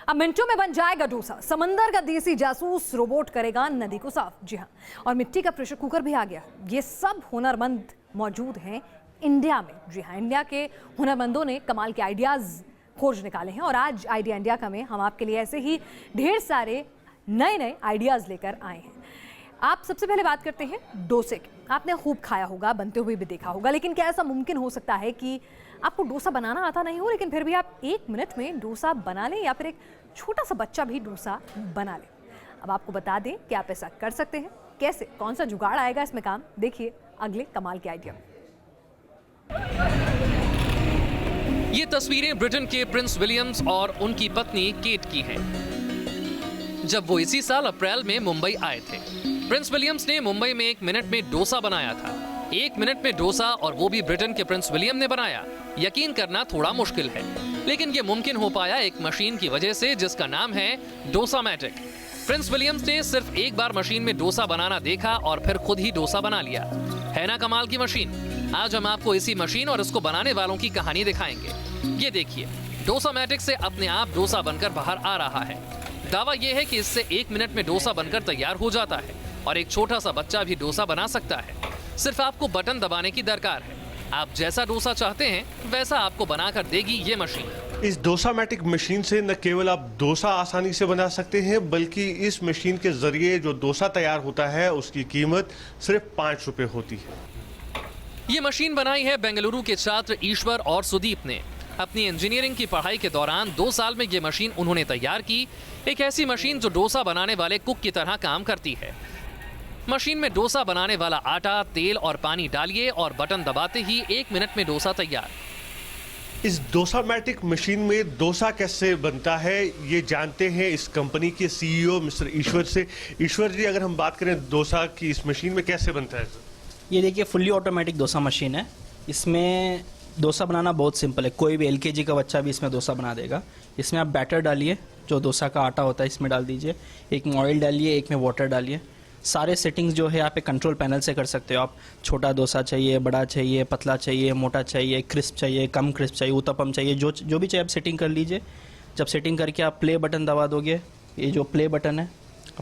अब मिनटों में बन जाएगा डोसा। समंदर का देसी जासूस रोबोट करेगा नदी को साफ। जी हाँ, और मिट्टी का प्रेशर कुकर भी आ गया। ये सब हुनरमंद मौजूद हैं इंडिया में। जी हाँ, इंडिया के हुनरमंदों ने कमाल के आइडियाज खोज निकाले हैं और आज आइडिया इंडिया का में हम आपके लिए ऐसे ही ढेर सारे नए आइडियाज लेकर आए हैं। आप सबसे पहले बात करते हैं डोसे की। आपने खूब खाया होगा, बनते हुए भी देखा होगा, लेकिन क्या ऐसा मुमकिन हो सकता है कि आपको डोसा बनाना आता नहीं हो, लेकिन फिर भी आप 1 मिनट में डोसा बना लें, या फिर एक छोटा सा बच्चा भी डोसा बना ले? अब आपको बता दें कि आप ऐसा कर सकते हैं। कैसे, कौन सा जुगाड़ आएगा इसमें काम, देखिए अगले कमाल के आइडिया में। ये तस्वीरें ब्रिटेन के प्रिंस विलियम्स और उनकी पत्नी केट की हैं, जब वो इसी साल अप्रैल में मुंबई आए थे। प्रिंस विलियम्स ने मुंबई में 1 मिनट में डोसा बनाया था। 1 मिनट में डोसा, और वो भी ब्रिटेन के प्रिंस विलियम ने बनाया। यकीन करना थोड़ा मुश्किल है, लेकिन ये मुमकिन हो पाया एक मशीन की वजह से, जिसका नाम है डोसामैटिक। प्रिंस विलियम्स ने सिर्फ एक बार मशीन में डोसा बनाना देखा और फिर खुद ही डोसा बना लिया। है ना कमाल की मशीन? आज हम आपको इसी मशीन और इसको बनाने वालों की कहानी दिखाएंगे। ये देखिए, डोसामैटिक से अपने आप डोसा बनकर बाहर आ रहा है। दावा यह है कि इससे 1 मिनट में डोसा बनकर तैयार हो जाता है और एक छोटा सा बच्चा भी डोसा बना सकता है। सिर्फ आपको बटन दबाने की दरकार है। आप जैसा डोसा चाहते हैं वैसा आपको बनाकर देगी ये मशीन। इस डोसामैटिक मशीन से न केवल आप डोसा आसानी से बना सकते हैं, बल्कि इस मशीन के जरिए जो डोसा तैयार होता है उसकी कीमत सिर्फ 5 रुपए होती है। ये मशीन बनाई है बेंगलुरु के छात्र ईश्वर और सुदीप ने। अपनी इंजीनियरिंग की पढ़ाई के दौरान 2 साल में ये मशीन उन्होंने तैयार की। एक ऐसी मशीन जो डोसा बनाने वाले कुक की तरह काम करती है। मशीन में डोसा बनाने वाला आटा, तेल और पानी डालिए और बटन दबाते ही 1 मिनट में डोसा तैयार। इस डोसामैटिक मशीन में डोसा कैसे बनता है ये जानते हैं इस कंपनी के सीईओ मिस्टर ईश्वर से। ईश्वर जी, अगर हम बात करें डोसा की इस मशीन में कैसे बनता है? ये देखिए, फुल्ली ऑटोमेटिक डोसा मशीन है। इसमें डोसा बनाना बहुत सिंपल है। कोई भी एलकेजी का बच्चा भी इसमें डोसा बना देगा। इसमें आप बैटर डालिए, जो डोसा का आटा होता है इसमें डाल दीजिए। एक में ऑयल डालिए, एक में वाटर डालिए। सारे सेटिंग्स जो है आप एक कंट्रोल पैनल से कर सकते हो। आप छोटा डोसा चाहिए, बड़ा चाहिए, पतला चाहिए, मोटा चाहिए, क्रिस्प चाहिए, कम क्रिस्प चाहिए, उत्तपम चाहिए, जो भी चाहिए आप सेटिंग कर लीजिए। जब सेटिंग करके आप प्ले बटन दबा दोगे, ये जो प्ले बटन है,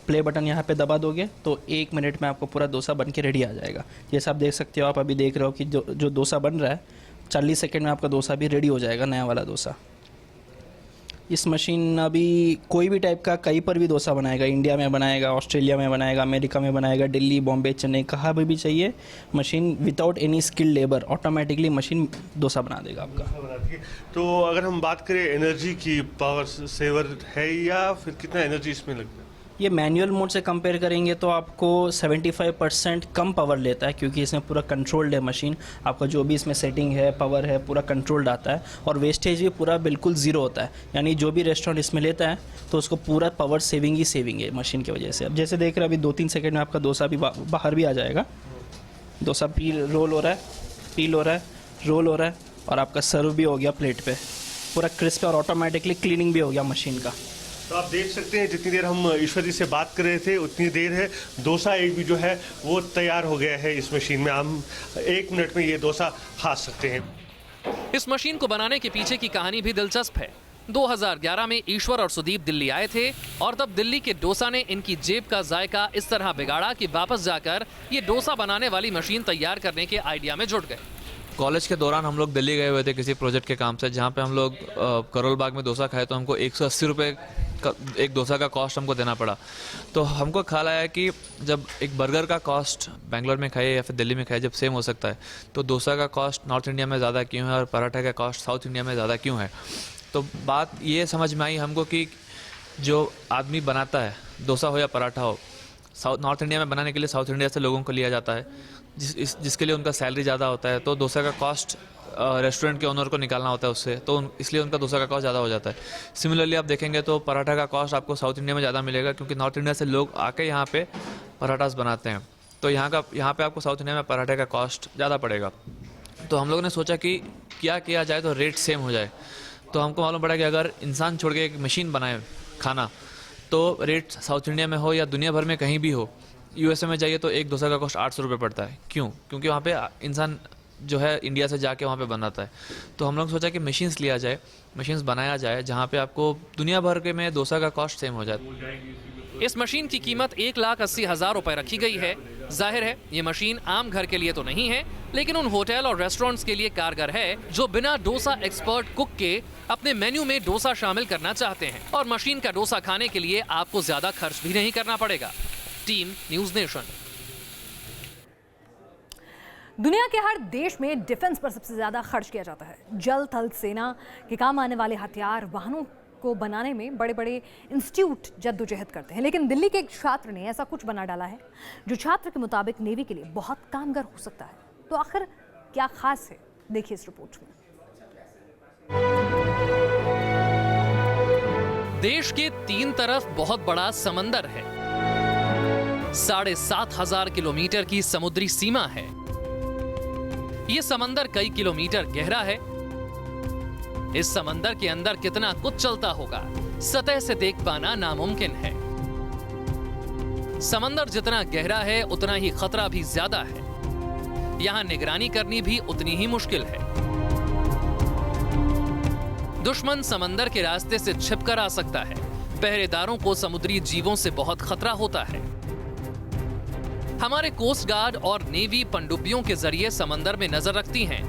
प्ले बटन यहाँ पे दबा दोगे तो 1 मिनट में आपको पूरा डोसा बन के रेडी आ जाएगा। जैसे आप देख सकते हो, आप अभी देख रहे हो कि जो डोसा बन रहा है 40 सेकेंड में आपका डोसा भी रेडी हो जाएगा, नया वाला डोसा। इस मशीन अभी कोई भी टाइप का कहीं पर भी डोसा बनाएगा। इंडिया में बनाएगा, ऑस्ट्रेलिया में बनाएगा, अमेरिका में बनाएगा, दिल्ली, बॉम्बे, चेन्नई, कहाँ पर भी चाहिए। Machine without any skill labour automatically machine dosa बना देगा आपका। तो अगर हम बात करें एनर्जी की, पावर सेवर है या फिर कितना एनर्जी इसमें लगता है? ये मैनुअल मोड से कंपेयर करेंगे तो आपको 75% कम पावर लेता है, क्योंकि इसमें पूरा कंट्रोल्ड है मशीन। आपका जो भी इसमें सेटिंग है, पावर है, पूरा कंट्रोल्ड आता है और वेस्टेज भी पूरा बिल्कुल ज़ीरो होता है। यानी जो भी रेस्टोरेंट इसमें लेता है तो उसको पूरा पावर सेविंग ही सेविंग है मशीन की वजह से। अब जैसे देख रहे हैं, अभी 2-3 सेकेंड में आपका डोसा भी बाहर भी आ जाएगा। डोसा रोल हो रहा है, पील हो रहा है, रोल हो रहा है और आपका सर्व भी हो गया प्लेट पे। पूरा क्रिस्प और ऑटोमेटिकली क्लीनिंग भी हो गया मशीन का। तो आप देख सकते हैं, जितनी देर हम ईश्वर जी से बात कर रहे थे उतनी देर है डोसा एक भी जो है वो तैयार हो गया है इस मशीन में। हम 1 मिनट में ये डोसा खा सकते हैं। इस मशीन को बनाने के पीछे की कहानी भी दिलचस्प है। 2011 में ईश्वर और सुदीप दिल्ली आए थे और तब दिल्ली के डोसा ने इनकी जेब का जायका इस तरह बिगाड़ा कि वापस जाकर ये डोसा बनाने वाली मशीन तैयार करने के आइडिया में जुट गए। कॉलेज के दौरान हम लोग दिल्ली गए हुए थे किसी प्रोजेक्ट के काम से, जहाँ पे हम लोग करोल बाग में डोसा खाए तो हमको 180 रुपये का एक डोसा का कॉस्ट हमको देना पड़ा। तो हमको ख्याल आया कि जब एक बर्गर का कॉस्ट बेंगलोर में खाए या फिर दिल्ली में खाए जब सेम हो सकता है, तो डोसा का कॉस्ट नॉर्थ इंडिया में ज़्यादा क्यों है और पराठा का कॉस्ट साउथ इंडिया में ज़्यादा क्यों है। तो बात ये समझ में आई हमको कि जो आदमी बनाता है डोसा हो या पराठा हो, नॉर्थ इंडिया में बनाने के लिए साउथ इंडिया से लोगों को लिया जाता है, जिसके लिए उनका सैलरी ज़्यादा होता है। तो डोसा का कॉस्ट रेस्टोरेंट के ओनर को निकालना होता है उससे, तो इसलिए उनका डोसा का कॉस्ट ज़्यादा हो जाता है। सिमिलरली आप देखेंगे तो पराठा का कॉस्ट आपको साउथ इंडिया में ज़्यादा मिलेगा, क्योंकि नॉर्थ इंडिया से लोग आके यहाँ पे पराठास बनाते हैं। तो यहाँ पे आपको साउथ इंडिया में पराठे का कॉस्ट ज़्यादा पड़ेगा। तो हम लोगों ने सोचा कि क्या किया जाए तो रेट सेम हो जाए। तो हमको मालूम पड़ा कि अगर इंसान छोड़ के एक मशीन बनाए खाना, तो रेट साउथ इंडिया में हो या दुनिया भर में कहीं भी हो, यूएसए में जाइए तो एक डोसा का कॉस्ट 800 रुपये पड़ता है। क्यों? क्योंकि वहाँ पे इंसान जो है इंडिया से जाके वहाँ पे बनाता है। तो हम लोग सोचा कि मशीन्स लिया जाए, मशीन्स बनाया जाए जहाँ पे आपको दुनिया भर के में डोसा का कॉस्ट सेम हो जाए। इस मशीन की कीमत 1,80,000 रुपए रखी गई है। जाहिर है ये मशीन आम घर के लिए तो नहीं है, लेकिन उन होटल और रेस्टोरेंट्स के लिए कारगर है जो बिना डोसा एक्सपर्ट कुक के अपने मेन्यू में डोसा शामिल करना चाहते हैं। और मशीन का डोसा खाने के लिए आपको ज्यादा खर्च भी नहीं करना पड़ेगा। Team news nation. दुनिया के हर देश में डिफेंस पर सबसे ज्यादा खर्च किया जाता है। जल थल सेना के काम आने वाले हथियार वाहनों को बनाने में बड़े बड़े इंस्टीट्यूट जद्दोजहद करते हैं, लेकिन दिल्ली के एक छात्र ने ऐसा कुछ बना डाला है जो छात्र के मुताबिक नेवी के लिए बहुत कामगार हो सकता है। तो आखिर क्या खास है, देखिए इस रिपोर्ट में। देश के 3 तरफ बहुत बड़ा समंदर है। 7,500 किलोमीटर की समुद्री सीमा है। ये समंदर कई किलोमीटर गहरा है। इस समंदर के अंदर कितना कुछ चलता होगा, सतह से देख पाना नामुमकिन है। समंदर जितना गहरा है उतना ही खतरा भी ज्यादा है। यहां निगरानी करनी भी उतनी ही मुश्किल है। दुश्मन समंदर के रास्ते से छिपकर आ सकता है। पहरेदारों को समुद्री जीवों से बहुत खतरा होता है। हमारे कोस्ट गार्ड और नेवी पनडुब्बियों के जरिए समंदर में नजर रखती हैं।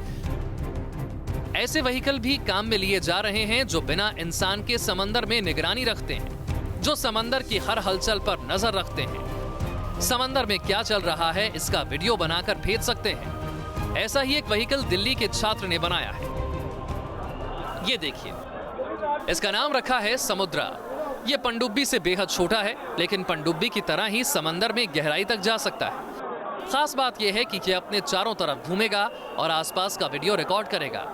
ऐसे व्हीकल भी काम में लिए जा रहे हैं जो बिना इंसान के समंदर में निगरानी रखते हैं, जो समंदर की हर हलचल पर नजर रखते हैं। समंदर में क्या चल रहा है इसका वीडियो बनाकर भेज सकते हैं। ऐसा ही एक व्हीकल दिल्ली के छात्र ने बनाया है। ये देखिए, इसका नाम रखा है समुद्रा। ये पनडुब्बी से बेहद छोटा है, लेकिन पनडुब्बी की तरह ही समंदर में गहराई तक जा सकता है। खास बात यह है कि ये अपने चारों तरफ घूमेगा और आसपास का वीडियो रिकॉर्ड करेगा।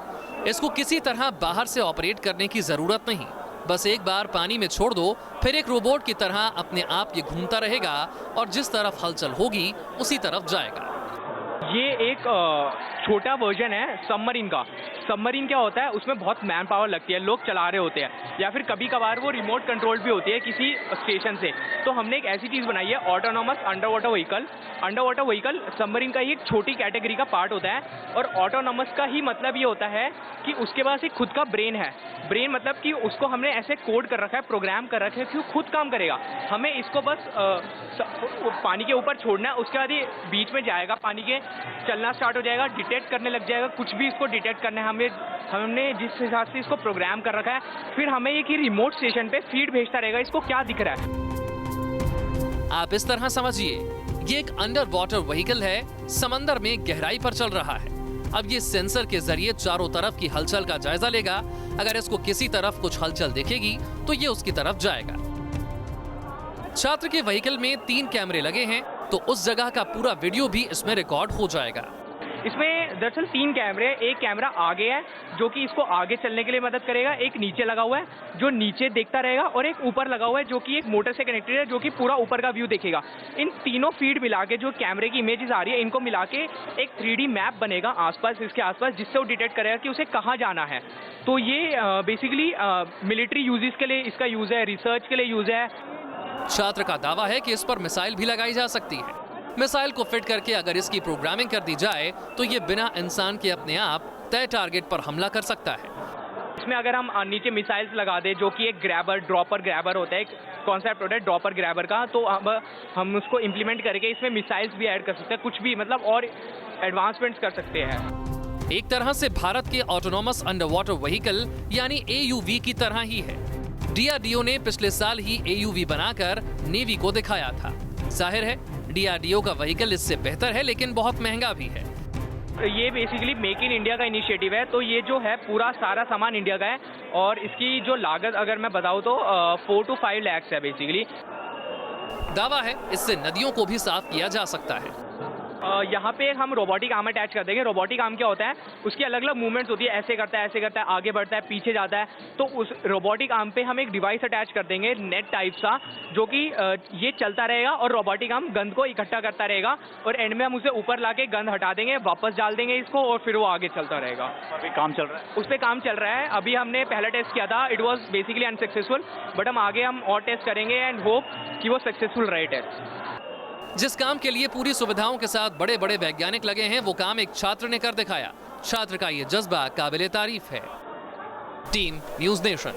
इसको किसी तरह बाहर से ऑपरेट करने की जरूरत नहीं। बस एक बार पानी में छोड़ दो, फिर एक रोबोट की तरह अपने आप ये घूमता रहेगा और जिस तरफ हलचल होगी उसी तरफ जाएगा। ये एक छोटा वर्जन है सबमरीन का। सबमरीन क्या होता है, उसमें बहुत मैन पावर लगती है, लोग चला रहे होते हैं या फिर कभी कभार वो रिमोट कंट्रोल भी होती है किसी स्टेशन से। तो हमने एक ऐसी चीज़ बनाई है, autonomous under water vehicle. Under water vehicle submarine का ही एक छोटी कैटेगरी का पार्ट होता है। और ऑटोनोमस का ही मतलब ये होता है कि उसके पास एक खुद का ब्रेन है। ब्रेन मतलब कि उसको हमने ऐसे कोड कर रखा है, प्रोग्राम कर रखा है कि वो खुद काम करेगा। हमें इसको बस पानी के ऊपर छोड़ना है, उसके बाद ये बीच में जाएगा, पानी के चलना स्टार्ट हो जाएगा, डिटेक्ट करने लग जाएगा। कुछ भी इसको डिटेक्ट करना है हमने जिस हिसाब से इसको प्रोग्राम कर रखा है। फिर हमें एक ही रिमोट स्टेशन पे फीड भेजता रहेगा, इसको क्या दिख रहा है। आप इस तरह समझिए, ये एक अंडर वाटर व्हीकल है, समंदर में गहराई पर चल रहा है। अब ये सेंसर के जरिए चारों तरफ की हलचल का जायजा लेगा। अगर इसको किसी तरफ कुछ हलचल दिखेगी तो ये उसकी तरफ जाएगा। छात्र के व्हीकल में 3 कैमरे लगे हैं, तो उस जगह का पूरा वीडियो भी इसमें रिकॉर्ड हो जाएगा। इसमें दरअसल 3 कैमरे, एक कैमरा आगे है जो कि इसको आगे चलने के लिए मदद करेगा, एक नीचे लगा हुआ है जो नीचे देखता रहेगा, और एक ऊपर लगा हुआ है जो कि एक मोटर से कनेक्टेड है जो कि पूरा ऊपर का व्यू देखेगा। इन तीनों फीड मिला के जो कैमरे की इमेजेस आ रही है, इनको मिला के एक 3D मैप बनेगा आसपास, इसके आसपास, जिससे वो डिटेक्ट करेगा कि उसे कहाँ जाना है। तो ये बेसिकली मिलिट्री यूजेस के लिए इसका यूज है, रिसर्च के लिए यूज है। छात्र का दावा है कि इस पर मिसाइल भी लगाई जा सकती है। मिसाइल को फिट करके अगर इसकी प्रोग्रामिंग कर दी जाए तो ये बिना इंसान के अपने आप तय टारगेट पर हमला कर सकता है। इसमें अगर हम नीचे मिसाइल्स लगा दें, जो कि एक ग्रैबर, ड्रॉपर ग्रैबर होता है, एक कॉन्सेप्ट होता है ड्रॉपर ग्रैबर का, तो हम उसको इम्प्लीमेंट करके इसमें मिसाइल्स भी ऐड कर सकते हैं, कुछ भी मतलब और एडवांसमेंट्स कर सकते हैं। एक तरह से भारत के ऑटोनोमस अंडर वाटर व्हीकल यानी AUV की तरह ही है। DRDO ने पिछले साल ही AUV बनाकर नेवी को दिखाया था। जाहिर है DRDO का व्हीकल इससे बेहतर है, लेकिन बहुत महंगा भी है। ये बेसिकली मेक इन इंडिया का इनिशिएटिव है, तो ये जो है पूरा सारा सामान इंडिया का है, और इसकी जो लागत अगर मैं बताऊं तो 4 to 5 लाख है बेसिकली। दावा है इससे नदियों को भी साफ किया जा सकता है। यहाँ पे हम रोबोटिक आर्म अटैच कर देंगे। रोबोटिक आर्म क्या होता है, उसकी अलग अलग मूवमेंट्स होती है, ऐसे करता है, आगे बढ़ता है, पीछे जाता है। तो उस रोबोटिक आर्म पे हम एक डिवाइस अटैच कर देंगे, नेट टाइप सा, जो कि ये चलता रहेगा और रोबोटिक आर्म गंद को इकट्ठा करता रहेगा, और एंड में हम उसे ऊपर लाके गंद हटा देंगे, वापस डाल देंगे इसको, और फिर वो आगे चलता रहेगा। अभी काम चल रहा है, उस पर काम चल रहा है। अभी हमने पहला टेस्ट किया था, it was basically unsuccessful, but हम आगे और टेस्ट करेंगे एंड होप कि वो सक्सेसफुल रहे टेस्ट। जिस काम के लिए पूरी सुविधाओं के साथ बड़े बड़े वैज्ञानिक लगे हैं, वो काम एक छात्र ने कर दिखाया। छात्र का ये जज्बा काबिले तारीफ है। Team news nation.